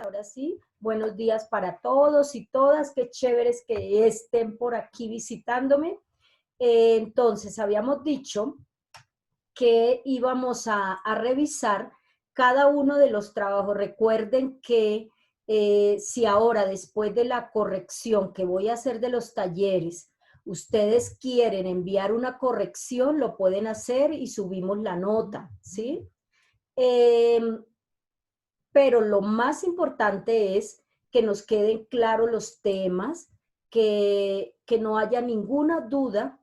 ahora sí. Buenos días para todos y todas. Qué chéveres que estén por aquí visitándome. Entonces, habíamos dicho que íbamos a revisar cada uno de los trabajos. Recuerden que si ahora, después de la corrección que voy a hacer de los talleres, ustedes quieren enviar una corrección, lo pueden hacer y subimos la nota, ¿sí? Pero lo más importante es que nos queden claros los temas, que no haya ninguna duda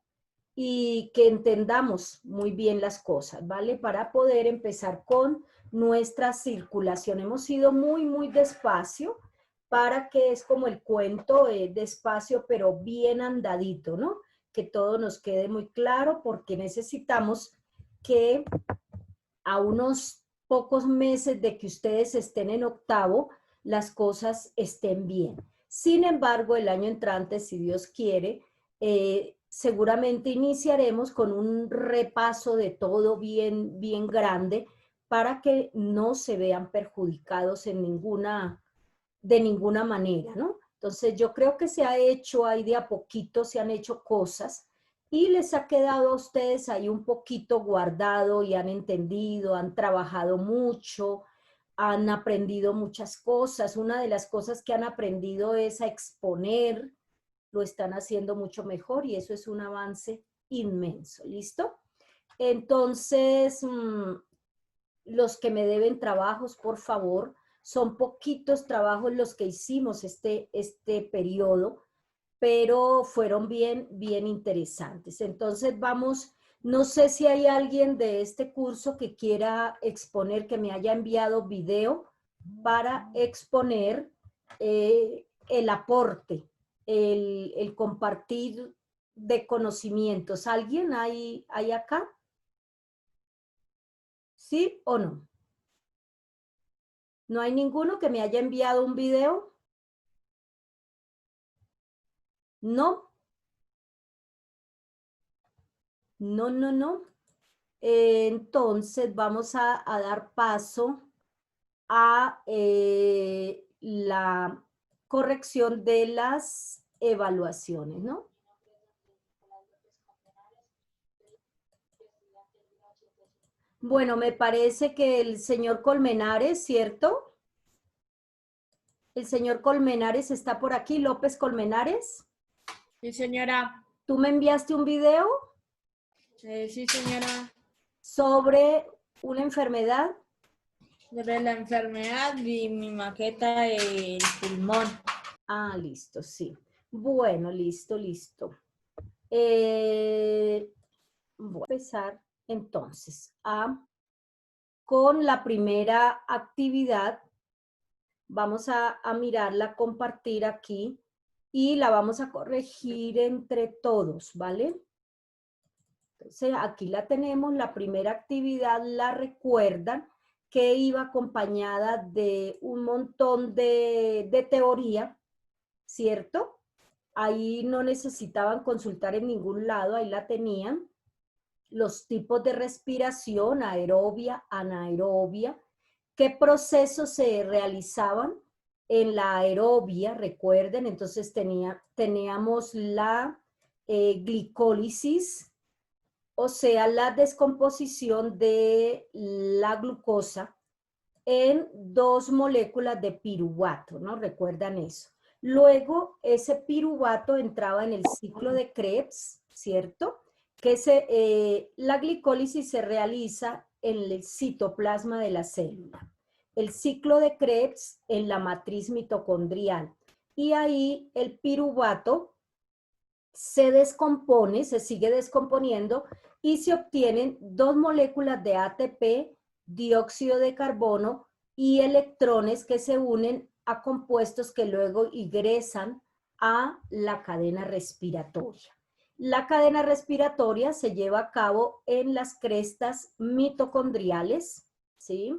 y que entendamos muy bien las cosas, ¿vale? Para poder empezar con nuestra circulación. Hemos ido muy despacio para que es como el cuento, despacio pero bien andadito, ¿no? Que todo nos quede muy claro porque necesitamos que a unos pocos meses de que ustedes estén en octavo, las cosas estén bien. Sin embargo, el año entrante, si Dios quiere, seguramente iniciaremos con un repaso de todo bien grande para que no se vean perjudicados en de ninguna manera, ¿no? Entonces yo creo que se ha hecho ahí de a poquito, se han hecho cosas y les ha quedado a ustedes ahí un poquito guardado y han entendido, han trabajado mucho, han aprendido muchas cosas. Una de las cosas que han aprendido es a exponer, lo están haciendo mucho mejor y eso es un avance inmenso, ¿listo? Entonces, los que me deben trabajos, por favor, son poquitos trabajos los que hicimos este periodo, pero fueron bien interesantes. Entonces vamos, no sé si hay alguien de este curso que quiera exponer, que me haya enviado video para exponer el aporte, el compartir de conocimientos. ¿Alguien hay acá? ¿Sí o no? ¿No hay ninguno que me haya enviado un video? No, no. Entonces vamos a dar paso a la corrección de las evaluaciones, ¿no? Bueno, me parece que el señor Colmenares, ¿cierto? El señor Colmenares está por aquí, López Colmenares. Sí, señora. ¿Tú me enviaste un video Sí, señora. sobre una enfermedad? Sobre la enfermedad y mi maqueta del pulmón. Ah, listo, sí. Bueno, listo. Voy a empezar entonces con la primera actividad. Vamos a mirarla, compartir aquí y la vamos a corregir entre todos, ¿vale? Entonces aquí la tenemos, la primera actividad, la recuerdan, que iba acompañada de un montón de teoría, ¿cierto? Ahí no necesitaban consultar en ningún lado, ahí la tenían. Los tipos de respiración, aerobia, anaerobia, qué procesos se realizaban en la aerobia, recuerden, entonces teníamos la glicólisis, o sea, la descomposición de la glucosa en dos moléculas de piruvato, ¿no? Recuerdan eso. Luego, ese piruvato entraba en el ciclo de Krebs, ¿cierto? La glicólisis se realiza en el citoplasma de la célula. El ciclo de Krebs en la matriz mitocondrial. Y ahí el piruvato se descompone, se sigue descomponiendo y se obtienen dos moléculas de ATP, dióxido de carbono y electrones que se unen a compuestos que luego ingresan a la cadena respiratoria. La cadena respiratoria se lleva a cabo en las crestas mitocondriales, ¿sí?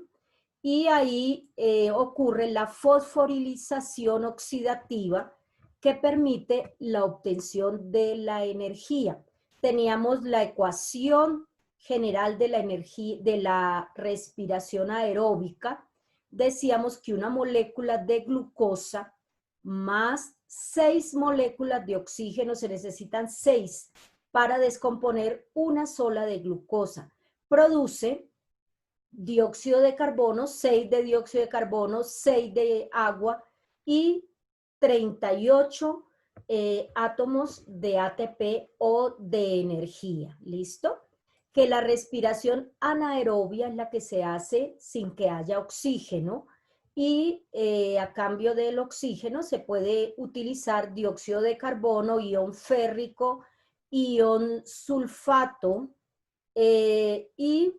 Y ahí ocurre la fosforilización oxidativa que permite la obtención de la energía. Teníamos la ecuación general de la energía, de la respiración aeróbica, decíamos que una molécula de glucosa más 6 moléculas de oxígeno, se necesitan 6 para descomponer una sola de glucosa. Produce dióxido de carbono, 6 de dióxido de carbono, 6 de agua y 38 átomos de ATP o de energía. ¿Listo? Que la respiración anaerobia es la que se hace sin que haya oxígeno y a cambio del oxígeno se puede utilizar dióxido de carbono, ion férrico, ion sulfato y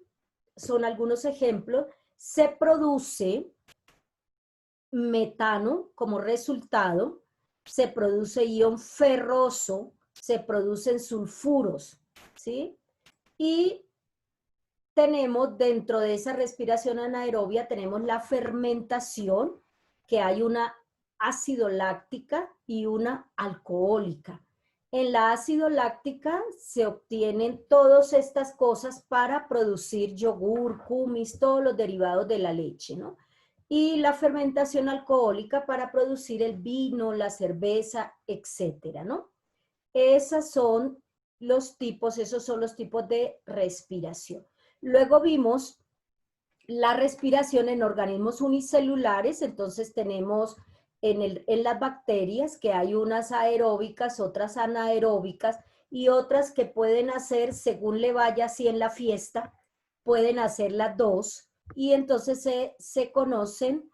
son algunos ejemplos. Se produce metano como resultado, se produce ion ferroso, se producen sulfuros, ¿sí? Y tenemos dentro de esa respiración anaerobia, tenemos la fermentación, que hay una ácido láctica y una alcohólica. En la ácido láctica se obtienen todas estas cosas para producir yogur, kumis, todos los derivados de la leche, ¿no? Y la fermentación alcohólica para producir el vino, la cerveza, etcétera, ¿no? Esos son los tipos de respiración. Luego vimos la respiración en organismos unicelulares, entonces tenemos en las bacterias que hay unas aeróbicas, otras anaeróbicas y otras que pueden hacer, según le vaya así en la fiesta, pueden hacer las dos y entonces se conocen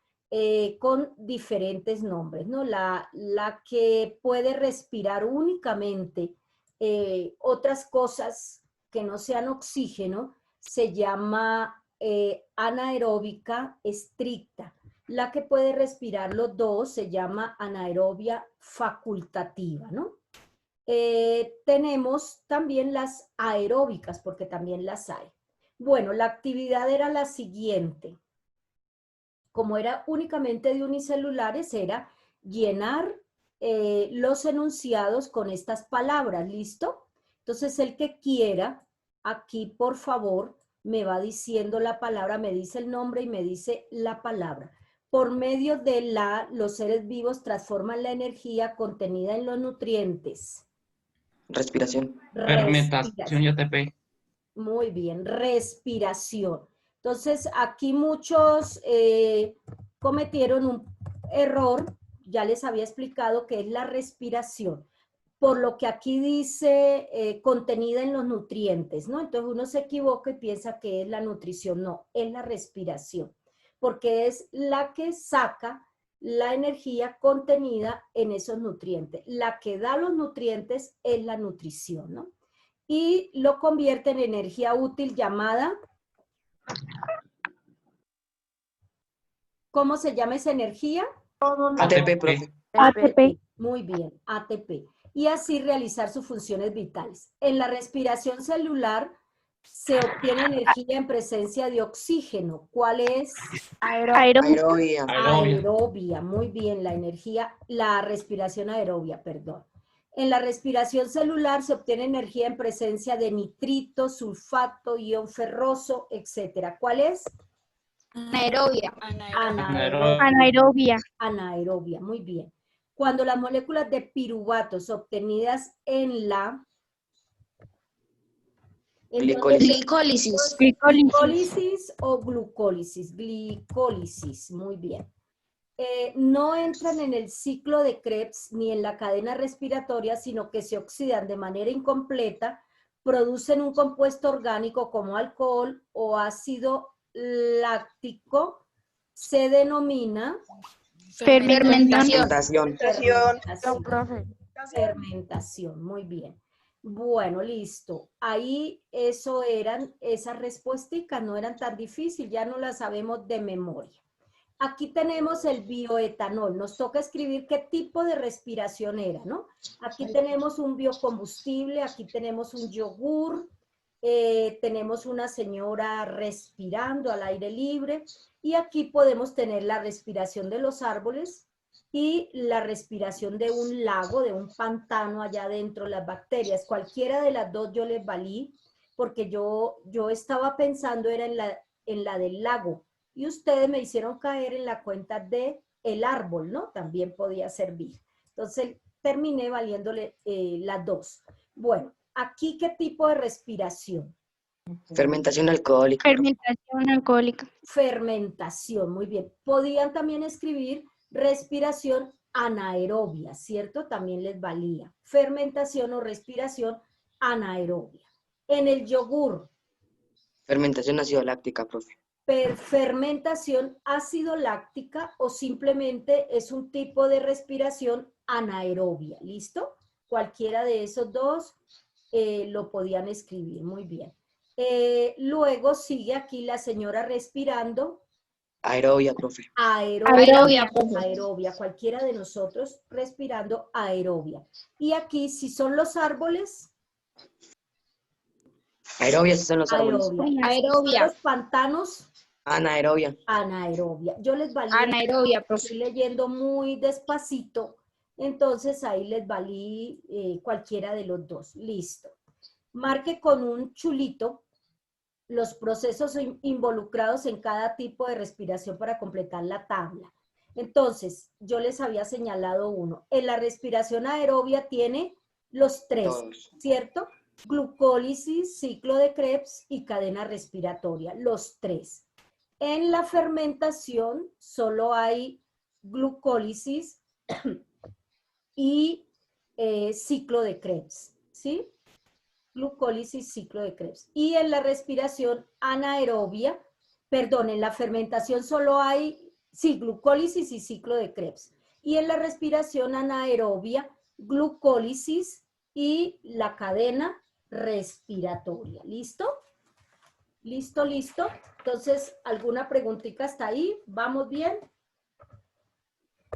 con diferentes nombres, ¿no? La que puede respirar únicamente otras cosas que no sean oxígeno se llama anaeróbica estricta. La que puede respirar los dos se llama anaerobia facultativa, ¿no? Tenemos también las aeróbicas, porque también las hay. Bueno, la actividad era la siguiente. Como era únicamente de unicelulares, era llenar los enunciados con estas palabras, ¿listo? Entonces, el que quiera, aquí, por favor, me va diciendo la palabra, me dice el nombre y me dice la palabra. Por medio de los seres vivos transforman la energía contenida en los nutrientes. Respiración. Fermentación y ATP. Muy bien, respiración. Entonces, aquí muchos cometieron un error, ya les había explicado que es la respiración, por lo que aquí dice contenida en los nutrientes, ¿no? Entonces uno se equivoca y piensa que es la nutrición, no, es la respiración, porque es la que saca la energía contenida en esos nutrientes. La que da los nutrientes es la nutrición, ¿no? Y lo convierte en energía útil llamada, ¿cómo se llama esa energía? ATP, profe. ATP. Muy bien, ATP. Y así realizar sus funciones vitales. En la respiración celular se obtiene energía en presencia de oxígeno. ¿Cuál es? Aerobia. Aerobia. Muy bien, la energía, la respiración aerobia, perdón. En la respiración celular se obtiene energía en presencia de nitrito, sulfato, ion ferroso, etc. ¿Cuál es? Anaerobia. Anaerobia. Anaerobia, muy bien. Cuando las moléculas de piruvatos obtenidas en la Glicólisis. Glicólisis o glucólisis. Glicólisis, muy bien. No entran en el ciclo de Krebs ni en la cadena respiratoria, sino que se oxidan de manera incompleta, producen un compuesto orgánico como alcohol o ácido láctico, se denomina Fermentación. Fermentación, muy bien. Bueno, listo. Ahí esas respuestas no eran tan difíciles, ya no las sabemos de memoria. Aquí tenemos el bioetanol. Nos toca escribir qué tipo de respiración era, ¿no? Aquí tenemos un biocombustible, aquí tenemos un yogur, tenemos una señora respirando al aire libre y aquí podemos tener la respiración de los árboles y la respiración de un lago, de un pantano allá adentro, las bacterias. Cualquiera de las dos yo les valí porque yo estaba pensando era en la del lago. y ustedes me hicieron caer en la cuenta de el árbol, ¿no? También podía servir. Entonces, terminé valiéndole las dos. Bueno, aquí, ¿qué tipo de respiración? Fermentación alcohólica. Fermentación alcohólica. Fermentación, muy bien. Podían también escribir respiración anaerobia, ¿cierto? También les valía. Fermentación o respiración anaerobia. En el yogur, Fermentación ácido láctica, profe. fermentación ácido láctica o simplemente es un tipo de respiración anaerobia, ¿listo? Cualquiera de esos dos lo podían escribir, muy bien. Luego sigue aquí la señora respirando. Aerobia, profe. Aerobia, aerobia, cualquiera de nosotros respirando aerobia. Y aquí, si son los árboles, Aerobia si son los árboles. aerobia. Aerobia. Los pantanos, Anaerobia. anaerobia. Yo les valí, Anaerobia, profe. estoy leyendo muy despacito, entonces ahí les valí cualquiera de los dos. Listo. Marque con un chulito los procesos involucrados en cada tipo de respiración para completar la tabla. Entonces, yo les había señalado uno. En la respiración aerobia tiene los tres, Todos. ¿cierto? Glucólisis, ciclo de Krebs y cadena respiratoria, los tres. En la fermentación solo hay glucólisis y ciclo de Krebs, ¿sí? Glucólisis, ciclo de Krebs. Y en la respiración anaerobia, perdón, en la fermentación solo hay, sí, glucólisis y ciclo de Krebs. Y en la respiración anaerobia, glucólisis y la cadena respiratoria. ¿Listo? ¿Listo, listo? Entonces, ¿alguna preguntita hasta ahí? ¿Vamos bien?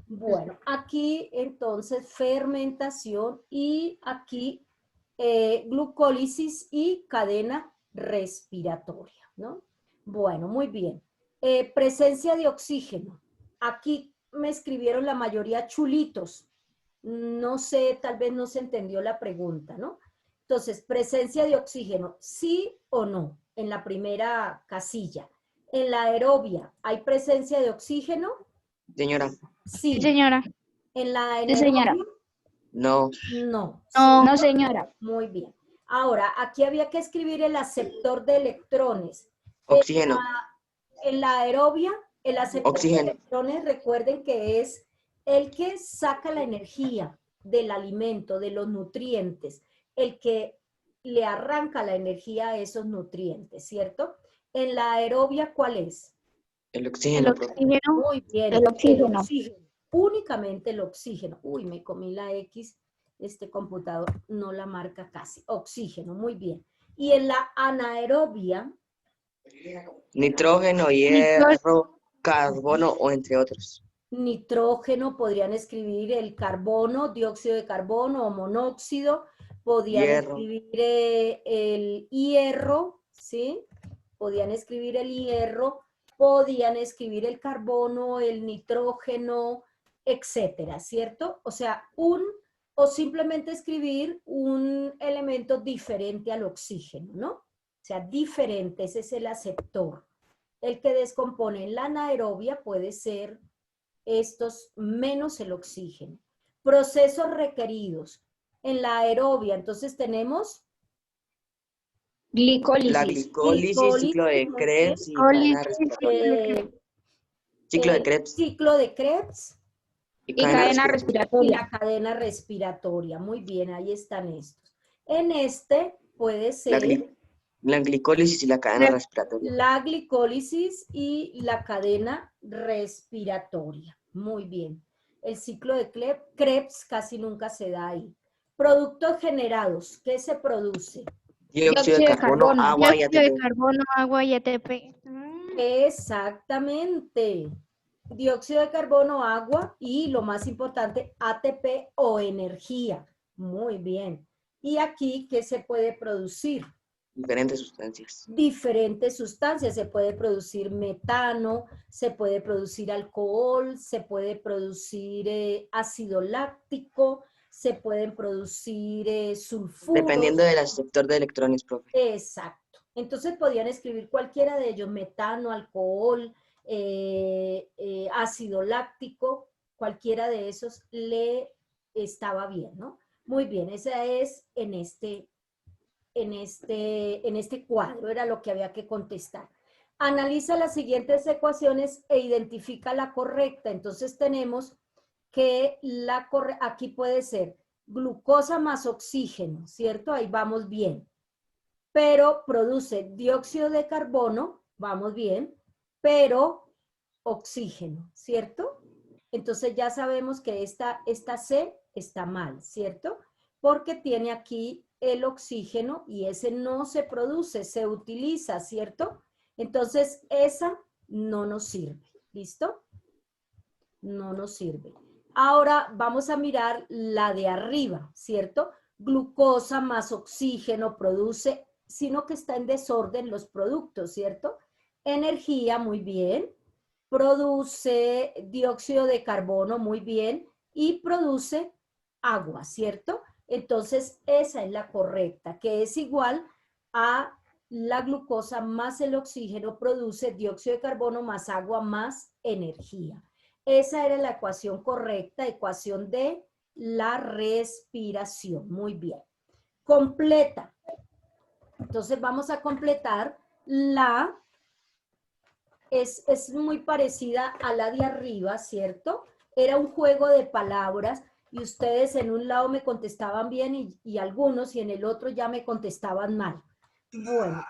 Bueno, aquí entonces fermentación y aquí glucólisis y cadena respiratoria, ¿no? Bueno, muy bien. Presencia de oxígeno. Aquí me escribieron la mayoría chulitos. No sé, tal vez no se entendió la pregunta, ¿no? Entonces, presencia de oxígeno, ¿sí o no? En la primera casilla. En la aerobia, ¿hay presencia de oxígeno? Señora. Sí. Sí, señora. En la Sí, señora. anaerobia, No. no. No, no, señora. Muy bien. Ahora, aquí había que escribir el aceptor de electrones. Oxígeno. En la aerobia, el aceptor Oxígeno. de electrones, recuerden que es el que saca la energía del alimento, de los nutrientes, el que le arranca la energía a esos nutrientes, ¿cierto? En la aerobia, ¿cuál es? El El oxígeno, profe. oxígeno. Muy bien, El oxígeno. el oxígeno. Únicamente el oxígeno. Uy, me comí la X, este computador no la marca casi. Oxígeno, muy bien. Y en la anaerobia, Nitrógeno, hierro, carbono o entre otros. nitrógeno, podrían escribir el carbono, dióxido de carbono o monóxido, podían Hierro. escribir el hierro, ¿sí? Podían escribir el hierro, podían escribir el carbono, el nitrógeno, etcétera, ¿cierto? O sea, o simplemente escribir un elemento diferente al oxígeno, ¿no? O sea, diferente, ese es el aceptor. El que descompone en la anaerobia puede ser estos menos el oxígeno. Procesos requeridos. En la aerobia, entonces tenemos Glicólisis. La glicólisis, ciclo de Krebs y cadena respiratoria. Ciclo de Krebs ciclo de Krebs y Y cadena cadena y respiratoria. la cadena respiratoria. Muy bien, ahí están estos. En este puede ser La glicólisis y la cadena respiratoria. la glicólisis y la cadena respiratoria. Muy bien. El ciclo de Krebs casi nunca se da ahí. Productos generados. ¿Qué se produce? Dióxido de carbono, agua y Dióxido de ATP. carbono, agua y ATP. Exactamente. Dióxido de carbono, agua y lo más importante, ATP o energía. Muy bien. ¿Y aquí qué se puede producir? Diferentes sustancias. Diferentes sustancias. Se puede producir metano, se puede producir alcohol, se puede producir ácido láctico, se pueden producir sulfuros. Dependiendo del aceptor de electrones, profe. Exacto. Entonces podían escribir cualquiera de ellos, metano, alcohol, ácido láctico, cualquiera de esos le estaba bien, ¿no? Muy bien, esa es en este cuadro, era lo que había que contestar. Analiza las siguientes ecuaciones e identifica la correcta. Entonces tenemos que aquí puede ser glucosa más oxígeno, ¿cierto? Ahí vamos bien. Pero produce dióxido de carbono, vamos bien, pero oxígeno, ¿cierto? Entonces ya sabemos que esta C está mal, ¿cierto? Porque tiene aquí el oxígeno y ese no se produce, se utiliza, ¿cierto? Entonces esa no nos sirve, ¿listo? No nos sirve. Ahora vamos a mirar la de arriba, ¿cierto? Glucosa más oxígeno produce, sino que está en desorden los productos, ¿cierto? Energía, muy bien. Produce dióxido de carbono, muy bien. Y produce agua, ¿cierto? Entonces, esa es la correcta, que es igual a la glucosa más el oxígeno produce dióxido de carbono más agua más energía. Esa era la ecuación correcta, ecuación de la respiración. Muy bien. Completa. Entonces vamos a completar la... Es muy parecida a la de arriba, ¿cierto? Era un juego de palabras y ustedes en un lado me contestaban bien y algunos y en el otro ya me contestaban mal. Bueno,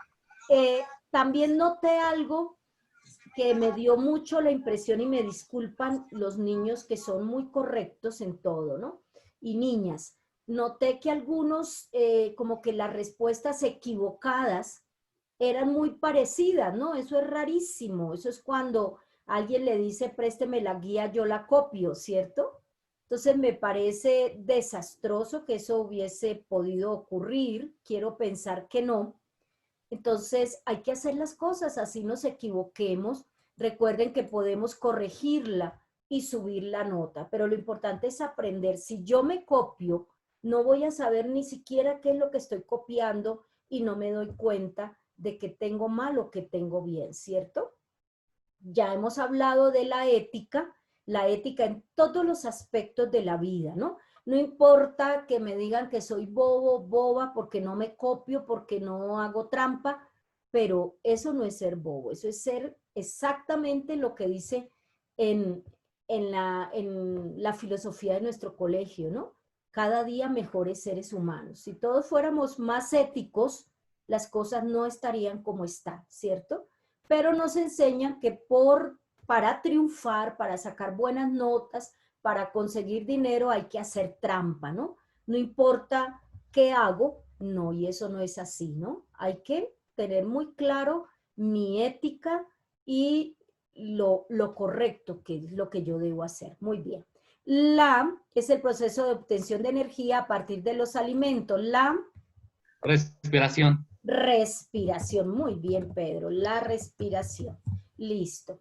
también noté algo que me dio mucho la impresión y me disculpan los niños que son muy correctos en todo, ¿no? Y niñas, noté que algunos, como que las respuestas equivocadas eran muy parecidas, ¿no? Eso es rarísimo, eso es cuando alguien le dice, présteme la guía, yo la copio, ¿cierto? Entonces me parece desastroso que eso hubiese podido ocurrir, quiero pensar que no. Entonces hay que hacer las cosas, así nos equivoquemos. Recuerden que podemos corregirla y subir la nota, pero lo importante es aprender. Si yo me copio, no voy a saber ni siquiera qué es lo que estoy copiando y no me doy cuenta de que tengo mal o que tengo bien, ¿cierto? Ya hemos hablado de la ética en todos los aspectos de la vida, ¿no? No importa que me digan que soy bobo, boba, porque no me copio, porque no hago trampa, pero eso no es ser bobo, eso es ser exactamente lo que dice en la filosofía de nuestro colegio, ¿no? Cada día mejores seres humanos. Si todos fuéramos más éticos, las cosas no estarían como están, ¿cierto? Pero nos enseñan que para triunfar, para sacar buenas notas, para conseguir dinero hay que hacer trampa, ¿no? No importa qué hago, no, y eso no es así, ¿no? Hay que tener muy claro mi ética y lo correcto, que es lo que yo debo hacer. Muy bien. La es el proceso de obtención de energía a partir de los alimentos. La Respiración. respiración. Muy bien, Pedro. La respiración. Listo.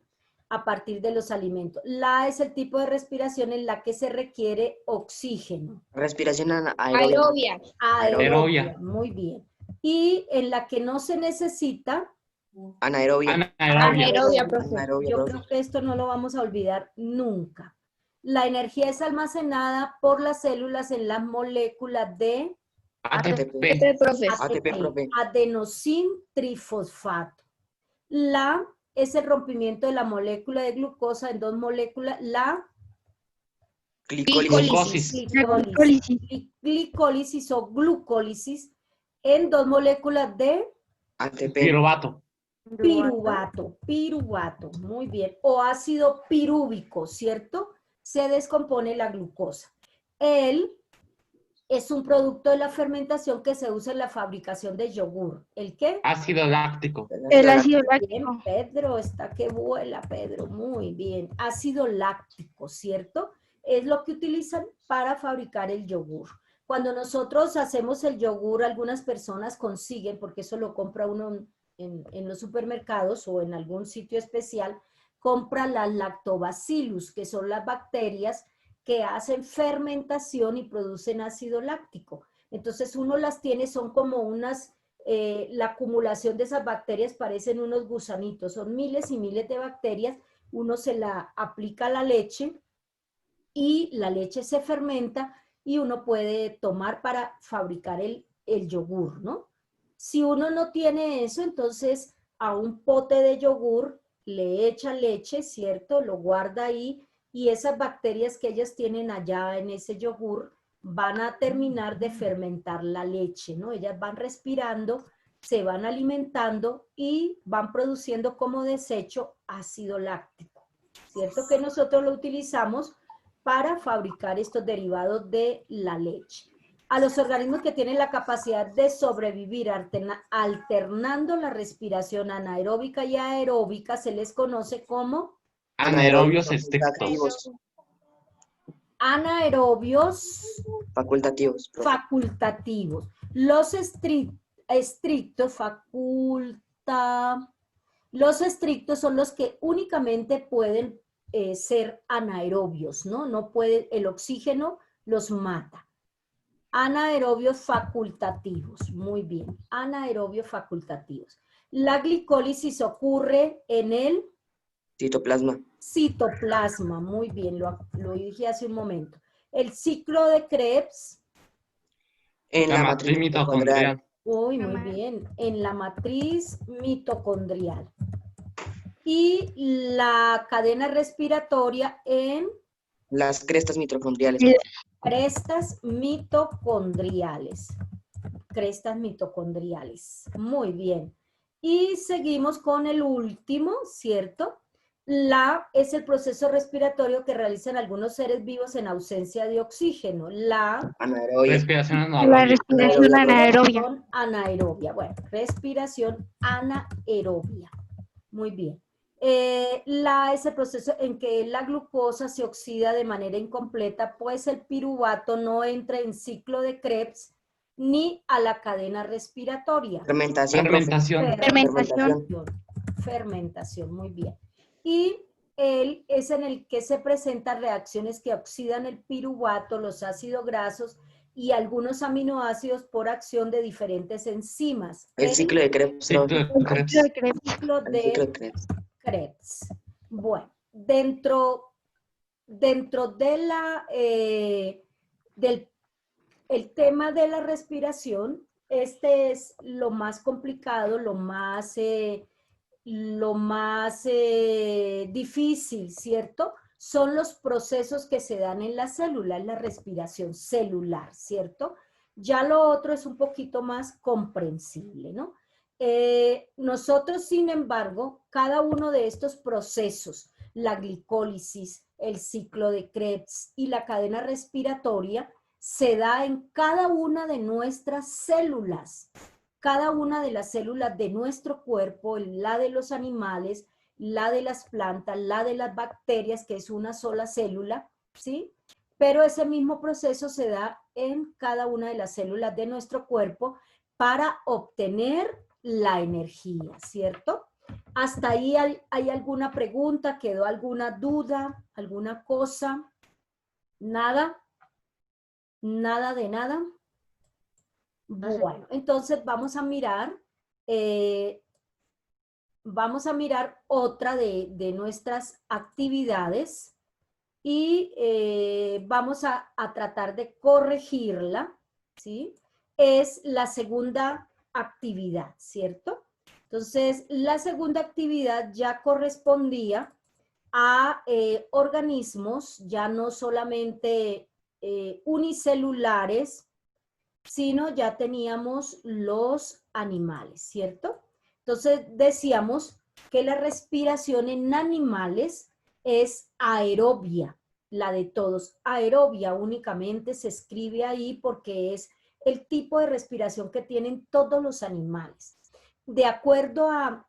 A partir de los alimentos. La es el tipo de respiración en la que se requiere oxígeno. Respiración aerobia. Aerobia. Muy bien. Y en la que no se necesita... Anaerobia. Anaerobia, profe. Yo creo que esto no lo vamos a olvidar nunca. La energía es almacenada por las células en las moléculas de... ATP. ATP. Adenosín trifosfato. La es el rompimiento de la molécula de glucosa en dos moléculas, la Glucosis. glicólisis o glucólisis en dos moléculas de ATP. piruvato, muy bien, o ácido pirúvico, ¿cierto? Se descompone la glucosa. El es un producto de la fermentación que se usa en la fabricación de yogur. ¿El qué? Ácido láctico. El ácido Bien, láctico. Pedro, está que vuela, Pedro, muy bien. Ácido láctico, ¿cierto? Es lo que utilizan para fabricar el yogur. Cuando nosotros hacemos el yogur, algunas personas consiguen, porque eso lo compra uno en los supermercados o en algún sitio especial, compra la lactobacillus, que son las bacterias que hacen fermentación y producen ácido láctico. Entonces uno las tiene, son como unas, la acumulación de esas bacterias parecen unos gusanitos, son miles y miles de bacterias uno se la aplica a la leche y la leche se fermenta y uno puede tomar para fabricar el yogur, ¿no? Si uno no tiene eso, entonces a un pote de yogur le echa leche, ¿cierto? Lo guarda ahí y esas bacterias que ellas tienen allá en ese yogur van a terminar de fermentar la leche, ¿no? Ellas van respirando, se van alimentando y van produciendo como desecho ácido láctico, ¿cierto? Que nosotros lo utilizamos para fabricar estos derivados de la leche. A los organismos que tienen la capacidad de sobrevivir alternando la respiración anaeróbica y aeróbica se les conoce como Anaerobios estrictos. anaerobios Facultativos. facultativos. Los los estrictos son los que únicamente pueden ser anaerobios, ¿no? No puede, el oxígeno los mata. Anaerobios facultativos, muy bien, anaerobios facultativos. La glicólisis ocurre en el citoplasma, muy bien, lo dije hace un momento. El ciclo de Krebs. En la matriz mitocondrial. Uy, muy bien, en la matriz mitocondrial. Y la cadena respiratoria en las crestas mitocondriales. Crestas mitocondriales. Crestas mitocondriales. Muy bien. Y seguimos con el último, ¿cierto? Es el proceso respiratorio que realizan algunos seres vivos en ausencia de oxígeno. La respiración anaerobia. La respiración anaerobia. Anaerobia. Bueno, respiración anaerobia. Muy bien. Es el proceso en que la glucosa se oxida de manera incompleta, pues el piruvato no entra en ciclo de Krebs ni a la cadena respiratoria. Fermentación, muy bien. Y es en el que se presentan reacciones que oxidan el piruvato, los ácidos grasos y algunos aminoácidos por acción de diferentes enzimas. El ciclo de Krebs. Ciclo de Krebs. Bueno, dentro de el tema de la respiración, este es lo más complicado, lo más difícil, ¿cierto? Son los procesos que se dan en la célula, en la respiración celular, ¿cierto? Ya lo otro es un poquito más comprensible, ¿no? Nosotros, sin embargo, cada uno de estos procesos, la glicólisis, el ciclo de Krebs y la cadena respiratoria, se da en cada una de nuestras células. Cada una de las células de nuestro cuerpo, la de los animales, la de las plantas, la de las bacterias, que es una sola célula, ¿sí? Pero ese mismo proceso se da en cada una de las células de nuestro cuerpo para obtener la energía, ¿cierto? ¿Hasta ahí hay alguna pregunta? ¿Quedó alguna duda? ¿Alguna cosa? ¿Nada? ¿Nada de nada? Bueno, entonces vamos a mirar otra de nuestras actividades y vamos a tratar de corregirla, ¿sí? Es la segunda actividad, ¿cierto? Entonces, la segunda actividad ya correspondía a organismos ya no solamente unicelulares, sino ya teníamos los animales, ¿cierto? Entonces decíamos que la respiración en animales es aerobia, la de todos. Aerobia únicamente se escribe ahí porque es el tipo de respiración que tienen todos los animales. De acuerdo a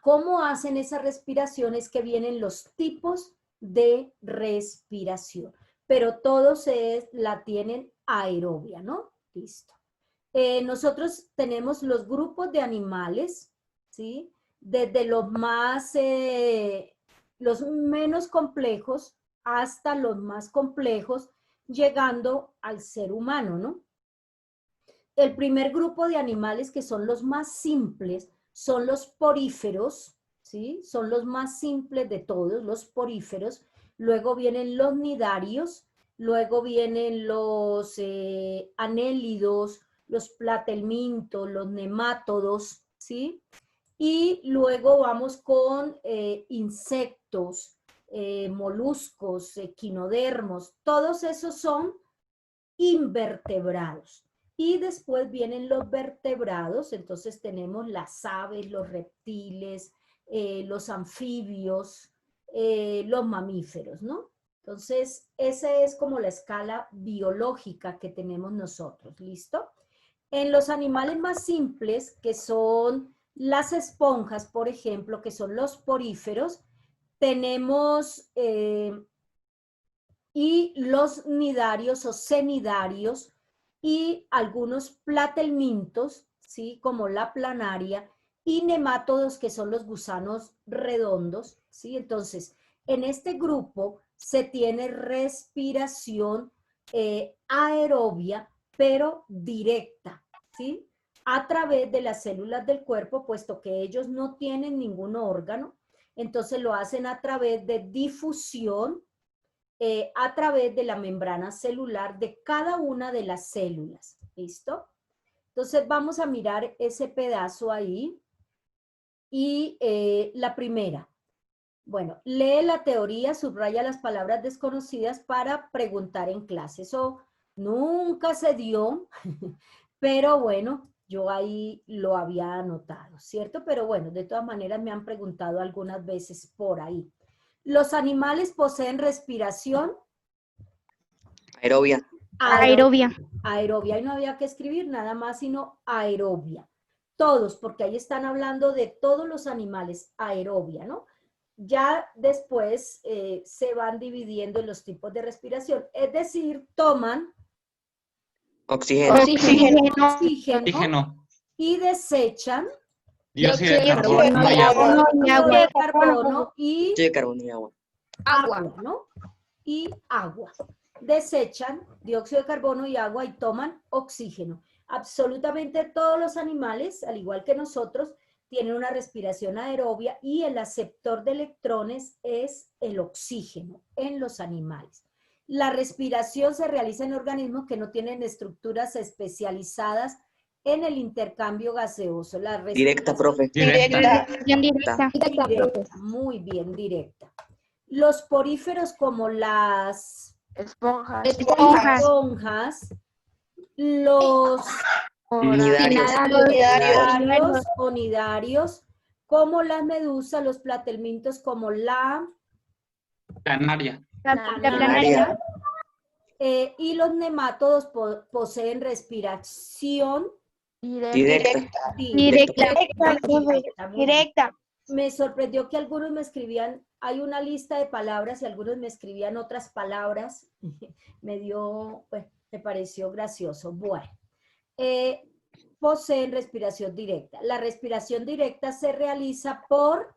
cómo hacen esa respiración es que vienen los tipos de respiración, pero todos la tienen aerobia, ¿no? Listo. Nosotros tenemos los grupos de animales, ¿sí? Desde los menos complejos hasta los más complejos, llegando al ser humano, ¿no? El primer grupo de animales, que son los más simples, son los poríferos, ¿sí? Son los más simples de todos, los poríferos. Luego vienen los nidarios, luego vienen los anélidos, los platelmintos, los nemátodos, ¿sí? Y luego vamos con insectos, moluscos, equinodermos, todos esos son invertebrados. Y después vienen los vertebrados, entonces tenemos las aves, los reptiles, los anfibios, los mamíferos, ¿no? Entonces, esa es como la escala biológica que tenemos nosotros, ¿listo? En los animales más simples, que son las esponjas, por ejemplo, que son los poríferos, tenemos y los nidarios o semidarios y algunos platelmintos, ¿sí? Como la planaria, y nemátodos, que son los gusanos redondos, ¿sí? Entonces, en este grupo se tiene respiración aerobia, pero directa, ¿sí? A través de las células del cuerpo, puesto que ellos no tienen ningún órgano, entonces lo hacen a través de difusión, a través de la membrana celular de cada una de las células, ¿listo? Entonces vamos a mirar ese pedazo ahí y la primera. Bueno, lee la teoría, subraya las palabras desconocidas para preguntar en clase. Eso nunca se dio, pero bueno, yo ahí lo había anotado, ¿cierto? Pero bueno, de todas maneras me han preguntado algunas veces por ahí. ¿Los animales poseen respiración? Aerobia. Aerobia. Aerobia. Y no había que escribir nada más, sino aerobia. Todos, porque ahí están hablando de todos los animales, aerobia, ¿no? Ya después se van dividiendo en los tipos de respiración. Es decir, toman Oxígeno. Oxígeno. y desechan Dióxido de Dióxido carbono y agua. dióxido de carbono y Dióxido de carbono y agua. agua, ¿no? Y agua. Desechan dióxido de carbono y agua y toman oxígeno. Absolutamente todos los animales, al igual que nosotros, tienen una respiración aerobia y el aceptor de electrones es el oxígeno en los animales. La respiración se realiza en organismos que no tienen estructuras especializadas en el intercambio gaseoso. La Directa, profe. Directa. Directa. Muy bien, directa. Los poríferos, como las esponjas, los Nidarios. onidarios, como las medusas, los platelmintos, como la Planaria. Planaria. Y los nemátodos poseen respiración Directa. Directa. Me sorprendió que algunos me escribían, hay una lista de palabras y algunos me escribían otras palabras. Pues, me pareció gracioso. Bueno, poseen respiración directa. La respiración directa se realiza por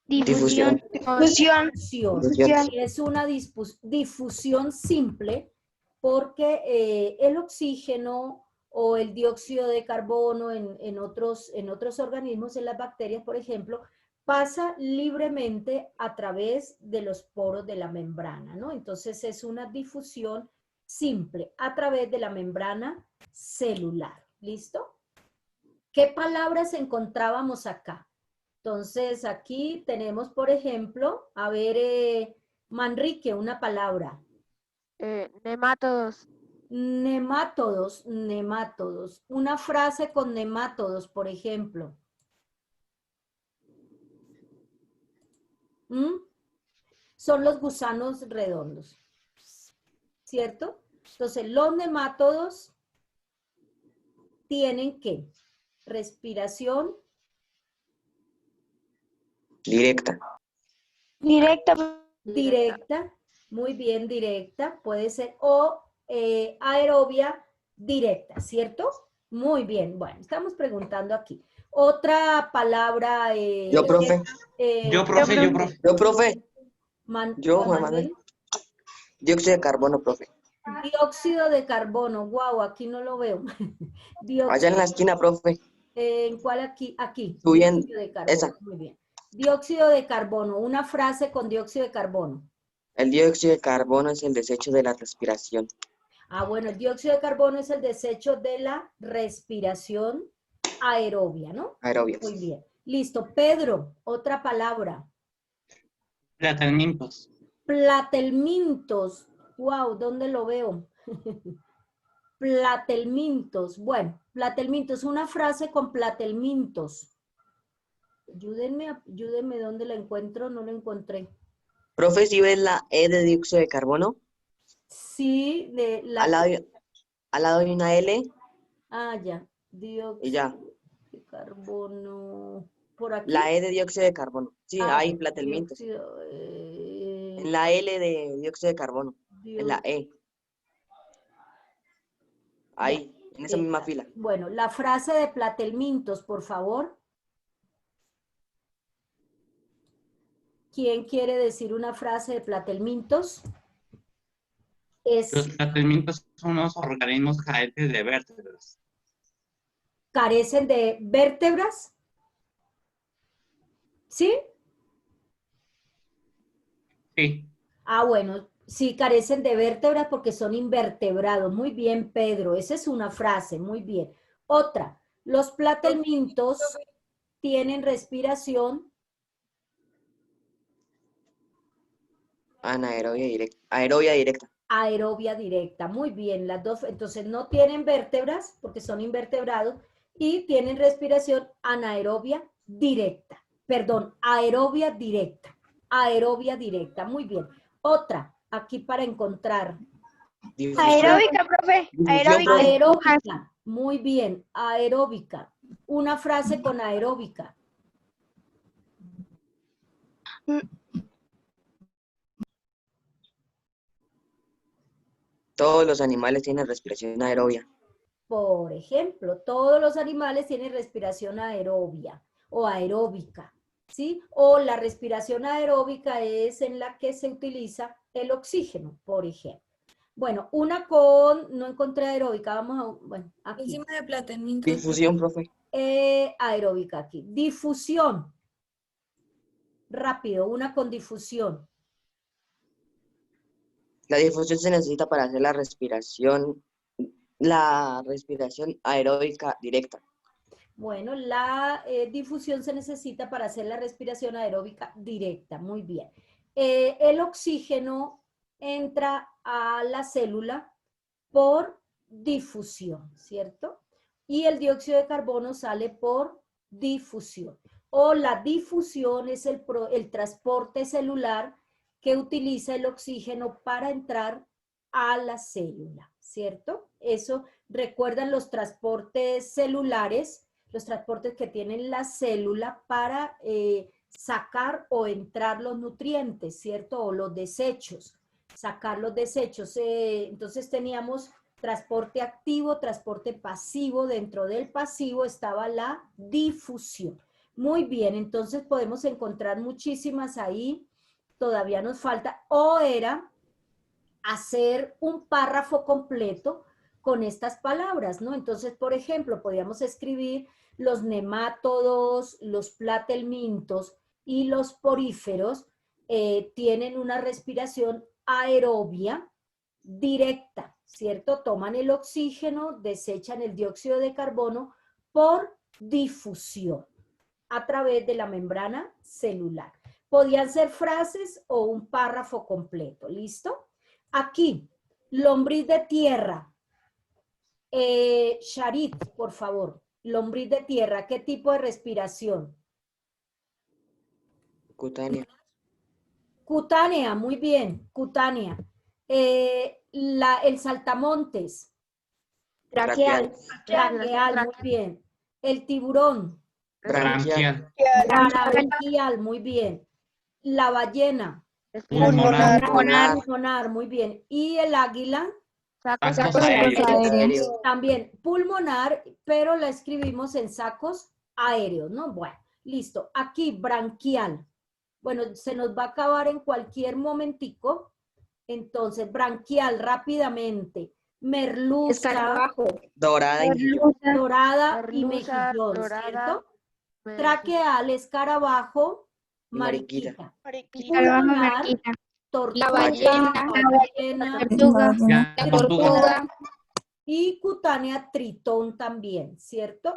Difusión. y es una difusión simple porque el oxígeno o el dióxido de carbono en otros organismos, en las bacterias, por ejemplo, pasa libremente a través de los poros de la membrana, ¿no? Entonces es una difusión simple a través de la membrana celular. ¿Listo? ¿Qué palabras encontrábamos acá? Entonces aquí tenemos, por ejemplo, a ver, Manrique, una palabra. Nemátodos. Nemátodos. Una frase con nemátodos, por ejemplo. Son los gusanos redondos, ¿cierto? Entonces, los nemátodos tienen ¿qué? Respiración Directa. directa, muy bien, directa, puede ser, o aerobia directa, ¿cierto? Muy bien, bueno, estamos preguntando aquí. Otra palabra. Yo, profe. Yo, profe. Manuel. Dióxido de carbono, profe. Dióxido de carbono, wow, aquí no lo veo. Allá en la esquina, profe. ¿En cuál aquí? Aquí. Subiendo. Dióxido de carbono, Esa. muy bien. Dióxido de carbono, una frase con dióxido de carbono. El dióxido de carbono es el desecho de la respiración. Ah, bueno, el dióxido de carbono es el desecho de la respiración aerobia, ¿no? Aerobios. Muy bien. Listo. Pedro, otra palabra. Platelmintos. Platelmintos. Wow, ¿dónde lo veo? Platelmintos. Bueno, platelmintos, una frase con platelmintos. Ayúdenme, ¿dónde la encuentro? No la encontré. Profe, ¿sí ves la E de dióxido de carbono? Sí, de la... Al lado hay una L. Ah, ya. Y Dióxido ya. de carbono. ¿Por aquí? La E de dióxido de carbono. Sí, Ah, hay platelmintos. En la L de dióxido de carbono. En la E. Ahí, en esa misma fila. Bueno, la frase de platelmintos, por favor. ¿Quién quiere decir una frase de platelmintos? Los platelmintos son unos organismos carentes de vértebras. ¿Carecen de vértebras? ¿Sí? Sí. Ah, bueno, sí, carecen de vértebras porque son invertebrados. Muy bien, Pedro. Esa es una frase, muy bien. Otra, los platelmintos tienen respiración Anaerobia directa. Aerobia directa. aerobia directa. Muy bien, las dos. Entonces no tienen vértebras porque son invertebrados y tienen respiración anaerobia directa. Perdón, aerobia directa. Aerobia directa. Muy bien. Otra, aquí para encontrar. Aeróbica, profe. Aeróbica. Aeróbica. Muy bien, aeróbica. Una frase con aeróbica. Todos los animales tienen respiración aerobia. Por ejemplo, todos los animales tienen respiración aerobia o aeróbica, ¿sí? O la respiración aeróbica es en la que se utiliza el oxígeno, por ejemplo. Bueno, una con, no encontré aeróbica, vamos a, bueno, aquí. Encima de platelmintos. Difusión, profe. Aeróbica aquí. Difusión. Rápido, una con difusión. La difusión se necesita para hacer la respiración aeróbica directa. Bueno, la difusión se necesita para hacer la respiración aeróbica directa. Muy bien. El oxígeno entra a la célula por difusión, ¿cierto? Y el dióxido de carbono sale por difusión. O la difusión es el transporte celular que utiliza el oxígeno para entrar a la célula, ¿cierto? Eso, recuerdan los transportes celulares, los transportes que tienen la célula para sacar o entrar los nutrientes, ¿cierto? O los desechos, sacar los desechos. Entonces teníamos transporte activo, transporte pasivo. Dentro del pasivo estaba la difusión. Muy bien, entonces podemos encontrar muchísimas ahí. Todavía nos falta, o era hacer un párrafo completo con estas palabras, ¿no? Entonces, por ejemplo, podríamos escribir los nemátodos, los platelmintos y los poríferos tienen una respiración aerobia directa, ¿cierto? Toman el oxígeno, desechan el dióxido de carbono por difusión a través de la membrana celular. Podían ser frases o un párrafo completo, ¿listo? Aquí, lombriz de tierra. Sharit, por favor. Lombriz de tierra, ¿qué tipo de respiración? Cutánea. Cutánea, muy bien, cutánea. El saltamontes. Traqueal. Traqueal, muy bien. El tiburón. Branquial. Branquial, muy bien. La ballena. Pulmonar, muy bien. ¿Y el águila? Sacos aéreos. También pulmonar, pero la escribimos en sacos aéreos, ¿no? Bueno, listo. Aquí, branquial. Bueno, se nos va a acabar en cualquier momentico. Entonces, branquial, rápidamente. Merluza. Dorada y mejillón, ¿cierto? Traqueal, escarabajo Mariquita. Pulmonar, tortuga, ballena, Ya, tortuga. y cutánea, tritón también, ¿cierto?